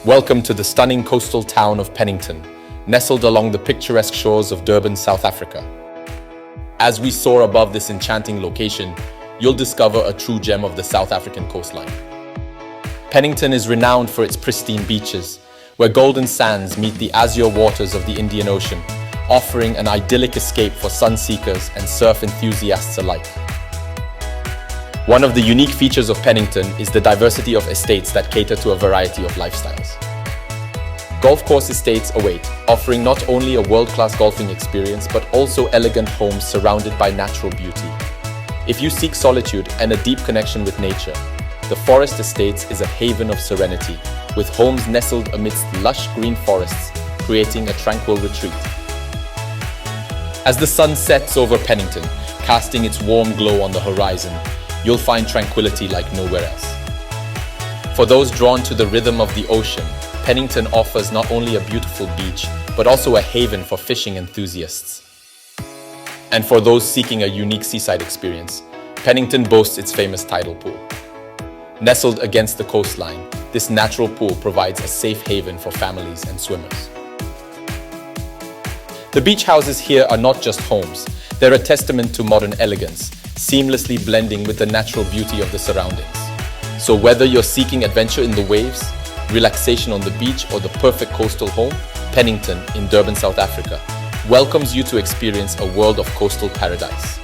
Welcome to the stunning coastal town of Pennington, nestled along the picturesque shores of Durban, South Africa. As we soar above this enchanting location, you'll discover a true gem of the South African coastline. Pennington is renowned for its pristine beaches, where golden sands meet the azure waters of the Indian Ocean, offering an idyllic escape for sun-seekers and surf enthusiasts alike. One of the unique features of Pennington is the diversity of estates that cater to a variety of lifestyles. Golf course estates await, offering not only a world-class golfing experience but also elegant homes surrounded by natural beauty. If you seek solitude and a deep connection with nature, the Forest Estates is a haven of serenity, with homes nestled amidst lush green forests, creating a tranquil retreat. As the sun sets over Pennington, casting its warm glow on the horizon, you'll find tranquility like nowhere else. For those drawn to the rhythm of the ocean, Pennington offers not only a beautiful beach, but also a haven for fishing enthusiasts. And for those seeking a unique seaside experience, Pennington boasts its famous tidal pool. Nestled against the coastline, this natural pool provides a safe haven for families and swimmers. The beach houses here are not just homes, they're a testament to modern elegance, seamlessly blending with the natural beauty of the surroundings. So whether you're seeking adventure in the waves, relaxation on the beach, or the perfect coastal home, Pennington in Durban, South Africa welcomes you to experience a world of coastal paradise.